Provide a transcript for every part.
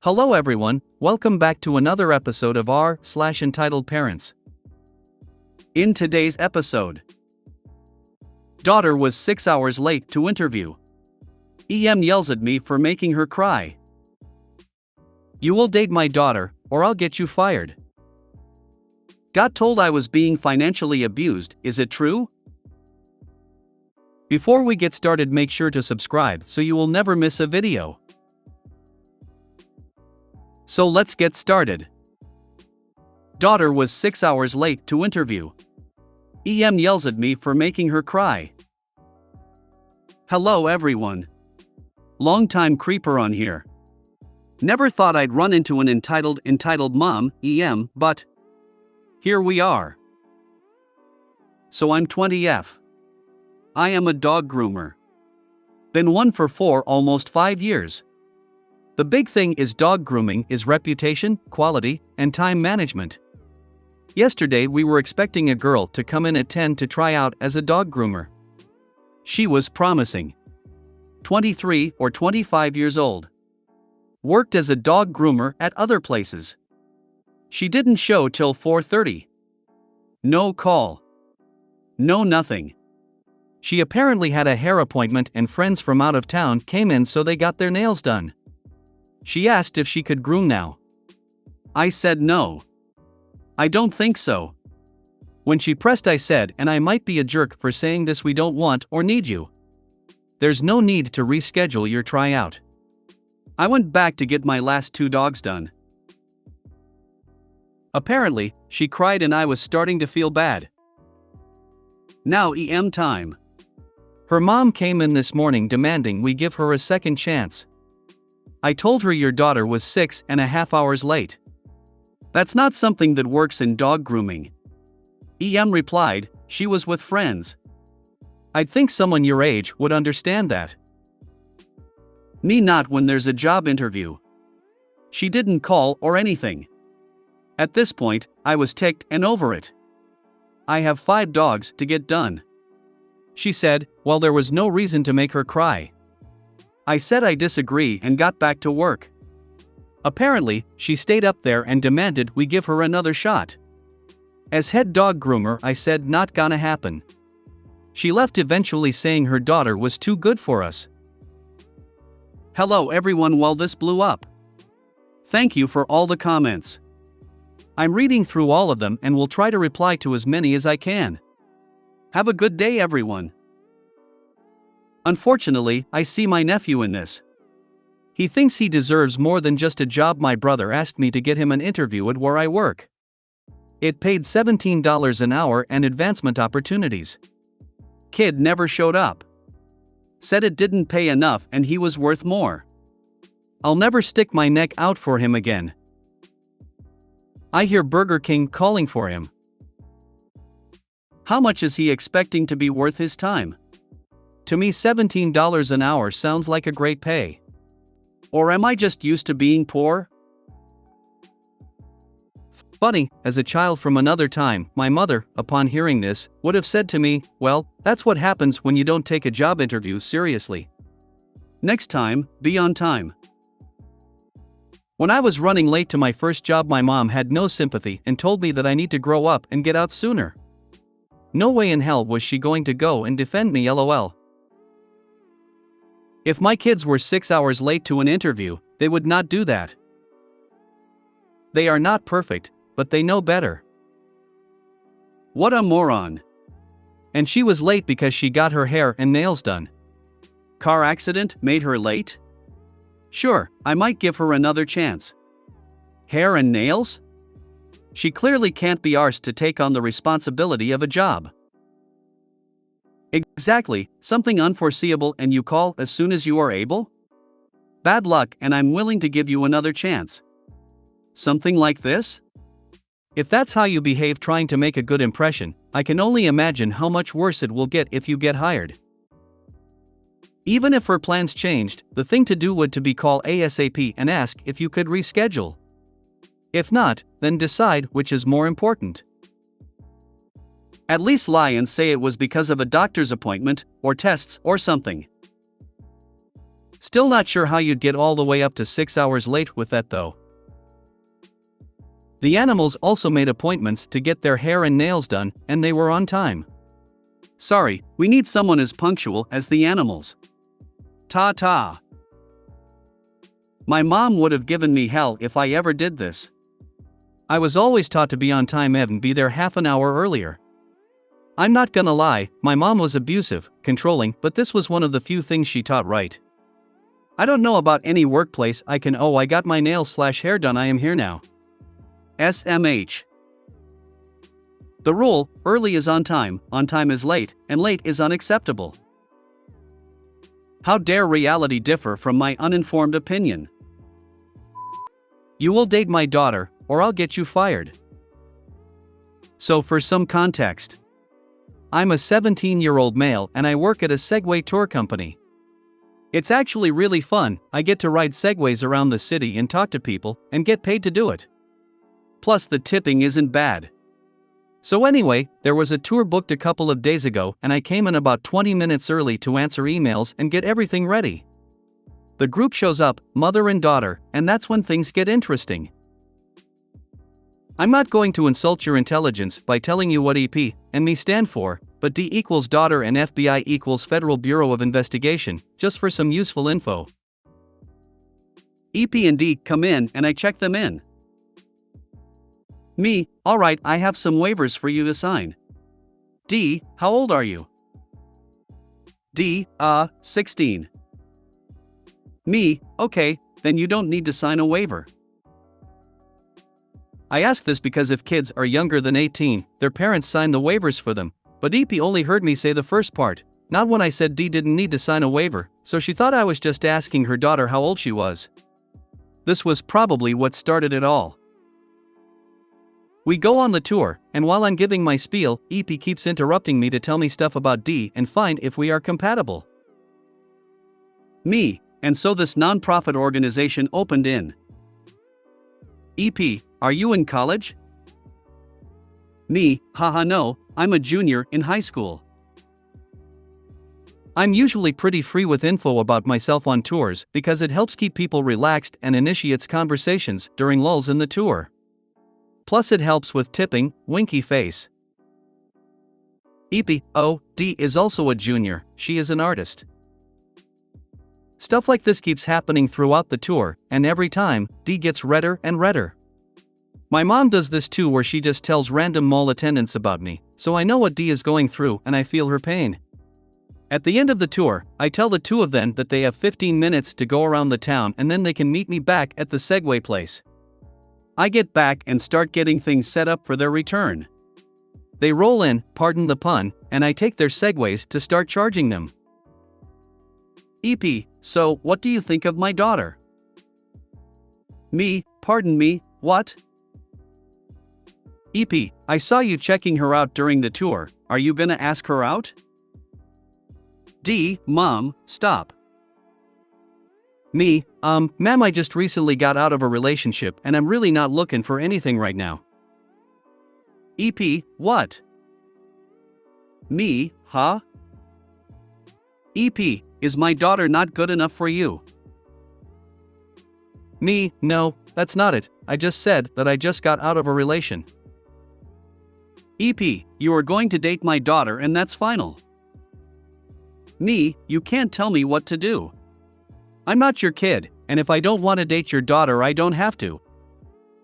Hello everyone, welcome back to another episode of r/Entitled Parents. In today's episode, daughter was 6 hours late to interview. EM yells at me for making her cry. You will date my daughter, or I'll get you fired. Got told I was being financially abused, is it true? Before we get started, make sure to subscribe so you will never miss a video. So let's get started. Daughter was 6 hours late to interview. EM yells at me for making her cry. Hello everyone. Long-time creeper on here. Never thought I'd run into an entitled mom, EM, but here we are. So I'm 20F. I am a dog groomer. Been one for almost 5 years. The big thing is dog grooming is reputation, quality, and time management. Yesterday we were expecting a girl to come in at 10 to try out as a dog groomer. She was promising. 23 or 25 years old. Worked as a dog groomer at other places. She didn't show till 4:30. No call. No nothing. She apparently had a hair appointment and friends from out of town came in so they got their nails done. She asked if she could groom now. I said no. I don't think so. When she pressed, I said, and I might be a jerk for saying this, we don't want or need you. There's no need to reschedule your tryout. I went back to get my last 2 dogs done. Apparently, she cried and I was starting to feel bad. Now EM time. Her mom came in this morning demanding we give her a second chance. I told her your daughter was 6.5 hours late. That's not something that works in dog grooming. EM replied, she was with friends. I'd think someone your age would understand that. Me not when there's a job interview. She didn't call or anything. At this point, I was ticked and over it. I have 5 dogs to get done. She said, well, there was no reason to make her cry. I said I disagree and got back to work. Apparently, she stayed up there and demanded we give her another shot. As head dog groomer, I said not gonna happen. She left eventually saying her daughter was too good for us. Hello everyone, while this blew up. Thank you for all the comments. I'm reading through all of them and will try to reply to as many as I can. Have a good day everyone. Unfortunately, I see my nephew in this. He thinks he deserves more than just a job. My brother asked me to get him an interview at where I work. It paid $17 an hour and advancement opportunities. Kid never showed up. Said it didn't pay enough and he was worth more. I'll never stick my neck out for him again. I hear Burger King calling for him. How much is he expecting to be worth his time? To me, $17 an hour sounds like a great pay. Or am I just used to being poor? Funny, as a child from another time, my mother, upon hearing this, would have said to me, well, that's what happens when you don't take a job interview seriously. Next time, be on time. When I was running late to my first job, my mom had no sympathy and told me that I need to grow up and get out sooner. No way in hell was she going to go and defend me, lol. If my kids were 6 hours late to an interview, they would not do that. They are not perfect, but they know better. What a moron. And she was late because she got her hair and nails done. Car accident made her late? Sure, I might give her another chance. Hair and nails? She clearly can't be arsed to take on the responsibility of a job. Exactly, something unforeseeable and you call as soon as you are able? Bad luck, and I'm willing to give you another chance. Something like this? If that's how you behave trying to make a good impression, I can only imagine how much worse it will get if you get hired. Even if her plans changed, the thing to do would to be call ASAP and ask if you could reschedule. If not, then decide which is more important. At least lie and say it was because of a doctor's appointment, or tests, or something. Still not sure how you'd get all the way up to 6 hours late with that though. The animals also made appointments to get their hair and nails done, and they were on time. Sorry, we need someone as punctual as the animals. Ta-ta. My mom would have given me hell if I ever did this. I was always taught to be on time and be there half an hour earlier. I'm not gonna lie, my mom was abusive, controlling, but this was one of the few things she taught right. I don't know about any workplace I can I got my nails/hair done, I am here now. SMH. The rule, early is on time is late, and late is unacceptable. How dare reality differ from my uninformed opinion? You will date my daughter, or I'll get you fired. So for some context, I'm a 17-year-old male and I work at a Segway tour company. It's actually really fun. I get to ride Segways around the city and talk to people, and get paid to do it. Plus the tipping isn't bad. So anyway, there was a tour booked a couple of days ago and I came in about 20 minutes early to answer emails and get everything ready. The group shows up, mother and daughter, and that's when things get interesting. I'm not going to insult your intelligence by telling you what EP and me stand for, but D equals daughter and FBI equals Federal Bureau of Investigation, just for some useful info. EP and D come in and I check them in. Me, alright, I have some waivers for you to sign. D, how old are you? D, 16. Me, okay, then you don't need to sign a waiver. I ask this because if kids are younger than 18, their parents sign the waivers for them, but EP only heard me say the first part, not when I said D didn't need to sign a waiver, so she thought I was just asking her daughter how old she was. This was probably what started it all. We go on the tour, and while I'm giving my spiel, EP keeps interrupting me to tell me stuff about D and find if we are compatible. Me, and so this non-profit organization opened in. EP, are you in college? Me, haha no, I'm a junior in high school. I'm usually pretty free with info about myself on tours because it helps keep people relaxed and initiates conversations during lulls in the tour. Plus it helps with tipping, winky face. EP, oh, D is also a junior, she is an artist. Stuff like this keeps happening throughout the tour, and every time, D gets redder and redder. My mom does this too, where she just tells random mall attendants about me, so I know what D is going through and I feel her pain. At the end of the tour, I tell the two of them that they have 15 minutes to go around the town and then they can meet me back at the Segway place. I get back and start getting things set up for their return. They roll in, pardon the pun, and I take their Segways to start charging them. EP, so what do you think of my daughter? Me, pardon me, what? EP, I saw you checking her out during the tour, are you gonna ask her out? D, Mom, stop. Me, ma'am, I just recently got out of a relationship and I'm really not looking for anything right now. EP, what? Me, huh? EP, is my daughter not good enough for you? Me, no, that's not it, I just said that I just got out of a relation. EP, you are going to date my daughter and that's final. Me, you can't tell me what to do. I'm not your kid, and if I don't want to date your daughter I don't have to.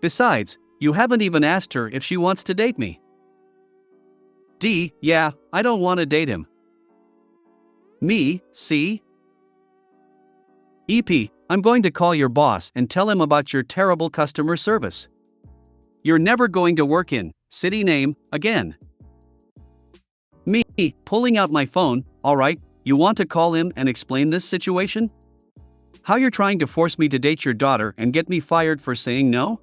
Besides, you haven't even asked her if she wants to date me. D, yeah, I don't want to date him. Me, see? EP, I'm going to call your boss and tell him about your terrible customer service. You're never going to work in city name again. Me, pulling out my phone, alright, you want to call him and explain this situation? How you're trying to force me to date your daughter and get me fired for saying no?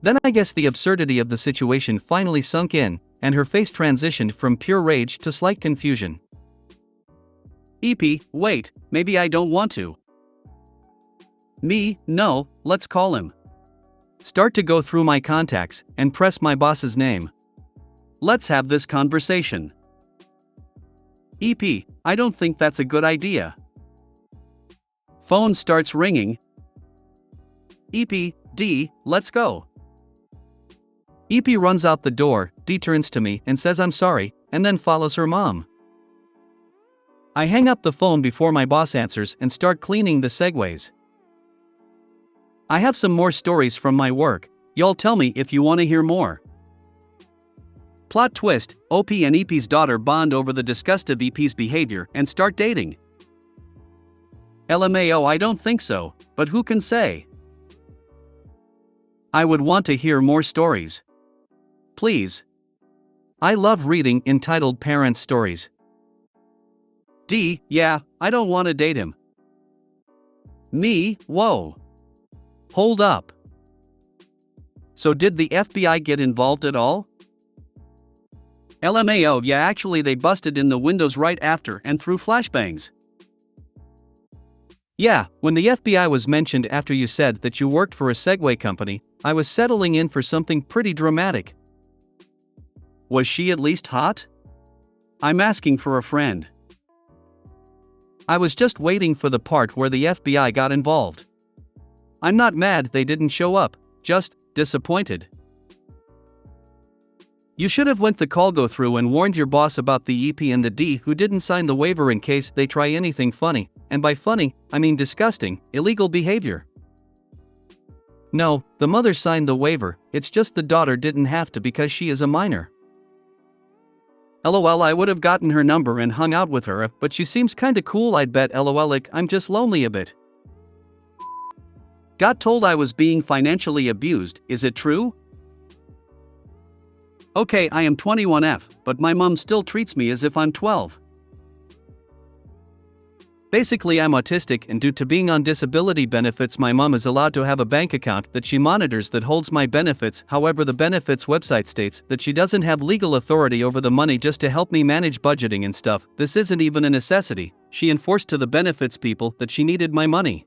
Then I guess the absurdity of the situation finally sunk in, and her face transitioned from pure rage to slight confusion. EP, wait, maybe I don't want to. Me, no, let's call him. Start to go through my contacts and press my boss's name. Let's have this conversation. EP, I don't think that's a good idea. Phone starts ringing. EP, D, let's go. EP runs out the door, D turns to me and says I'm sorry, and then follows her mom. I hang up the phone before my boss answers and start cleaning the segways. I have some more stories from my work, y'all tell me if you want to hear more. Plot twist, OP and EP's daughter bond over the disgust of EP's behavior and start dating. LMAO, I don't think so, but who can say? I would want to hear more stories. Please. I love reading entitled parents' stories. D, yeah, I don't want to date him. Me, whoa. Hold up. So did the FBI get involved at all? LMAO, yeah, actually they busted in the windows right after and threw flashbangs. Yeah, when the FBI was mentioned after you said that you worked for a Segway company, I was settling in for something pretty dramatic. Was she at least hot? I'm asking for a friend. I was just waiting for the part where the FBI got involved. I'm not mad they didn't show up, just disappointed. You should have went the call go through and warned your boss about the EP and the D who didn't sign the waiver in case they try anything funny, and by funny, I mean disgusting, illegal behavior. No, the mother signed the waiver, it's just the daughter didn't have to because she is a minor. LOL, I would have gotten her number and hung out with her, but she seems kinda cool, I'd bet. LOL, like, I'm just lonely a bit. Got told I was being financially abused, is it true? Okay, I am 21F, but my mom still treats me as if I'm 12. Basically, I'm autistic, and due to being on disability benefits, my mom is allowed to have a bank account that she monitors that holds my benefits. However, the benefits website states that she doesn't have legal authority over the money just to help me manage budgeting and stuff. This isn't even a necessity. She enforced to the benefits people that she needed my money.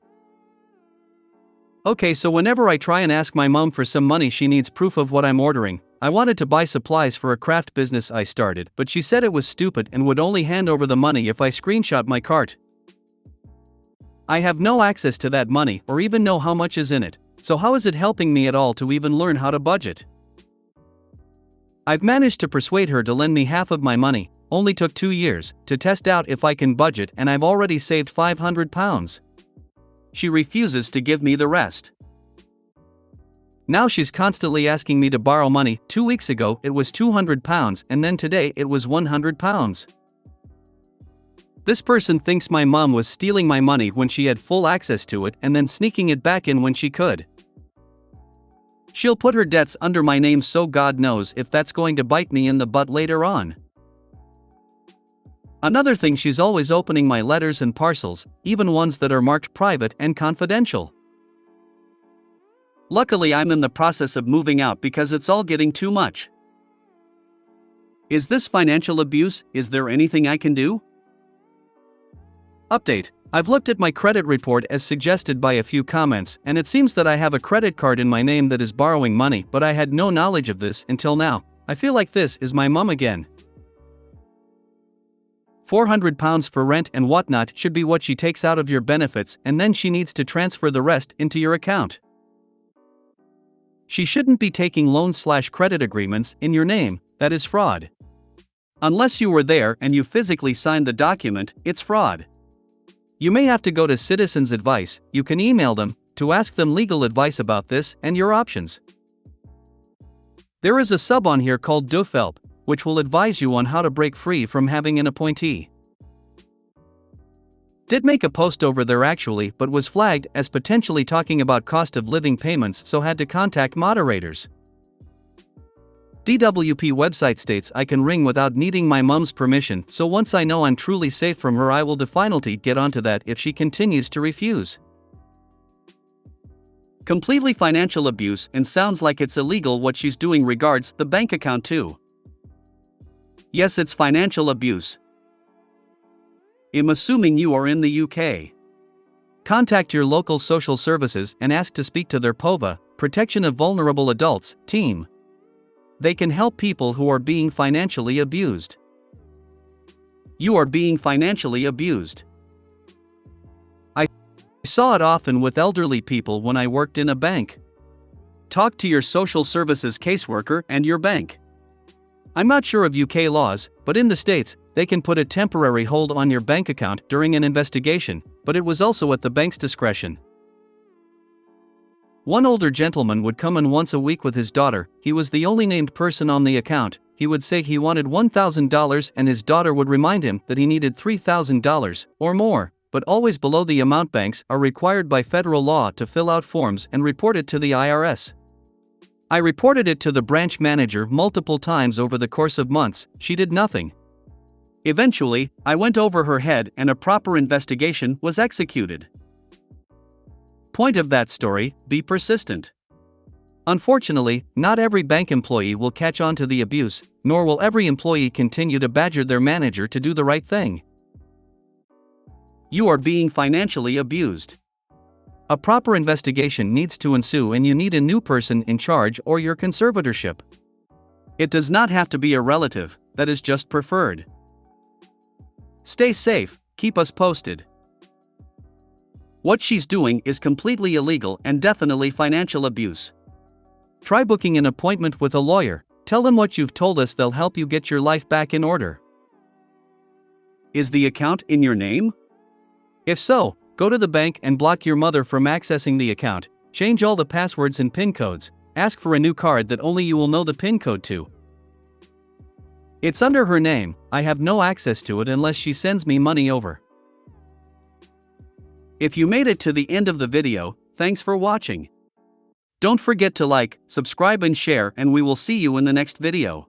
Okay, so whenever I try and ask my mom for some money, she needs proof of what I'm ordering. I wanted to buy supplies for a craft business I started, but she said it was stupid and would only hand over the money if I screenshot my cart. I have no access to that money or even know how much is in it, so how is it helping me at all to even learn how to budget? I've managed to persuade her to lend me half of my money, only took 2 years, to test out if I can budget, and I've already saved £500. She refuses to give me the rest. Now she's constantly asking me to borrow money. 2 weeks ago it was £200 and then today it was £100. This person thinks my mom was stealing my money when she had full access to it and then sneaking it back in when she could. She'll put her debts under my name, so God knows if that's going to bite me in the butt later on. Another thing, she's always opening my letters and parcels, even ones that are marked private and confidential. Luckily, I'm in the process of moving out because it's all getting too much. Is this financial abuse? Is there anything I can do? Update: I've looked at my credit report as suggested by a few comments, and it seems that I have a credit card in my name that is borrowing money, but I had no knowledge of this until now. I feel like this is my mom again. £400 for rent and whatnot should be what she takes out of your benefits, and then she needs to transfer the rest into your account. She shouldn't be taking loans/credit agreements in your name, that is fraud. Unless you were there and you physically signed the document, it's fraud. You may have to go to Citizens Advice. You can email them to ask them legal advice about this and your options. There is a sub on here called DoFelp, which will advise you on how to break free from having an appointee. Did make a post over there actually, but was flagged as potentially talking about cost of living payments, so had to contact moderators. DWP website states I can ring without needing my mom's permission, so once I know I'm truly safe from her, I will definitely get onto that if she continues to refuse. Completely financial abuse, and sounds like it's illegal what she's doing. Regards, the bank account too. Yes, it's financial abuse. I'm assuming you are in the UK. Contact your local social services and ask to speak to their POVA, Protection of Vulnerable Adults, team. They can help people who are being financially abused. You are being financially abused. I saw it often with elderly people when I worked in a bank. Talk to your social services caseworker and your bank. I'm not sure of UK laws, but in the States, they can put a temporary hold on your bank account during an investigation, but it was also at the bank's discretion. One older gentleman would come in once a week with his daughter. He was the only named person on the account. He would say he wanted $1,000 and his daughter would remind him that he needed $3,000 or more, but always below the amount. Banks are required by federal law to fill out forms and report it to the IRS. I reported it to the branch manager multiple times over the course of months. She did nothing. Eventually, I went over her head and a proper investigation was executed. Point of that story: be persistent. Unfortunately, not every bank employee will catch on to the abuse, nor will every employee continue to badger their manager to do the right thing. You are being financially abused. A proper investigation needs to ensue and you need a new person in charge or your conservatorship. It does not have to be a relative, that is just preferred. Stay safe, keep us posted. What she's doing is completely illegal and definitely financial abuse. Try booking an appointment with a lawyer. Tell them what you've told us, they'll help you get your life back in order. Is the account in your name? If so, go to the bank and block your mother from accessing the account, change all the passwords and PIN codes, ask for a new card that only you will know the PIN code to. It's under her name, I have no access to it unless she sends me money over. If you made it to the end of the video, thanks for watching. Don't forget to like, subscribe and share, and we will see you in the next video.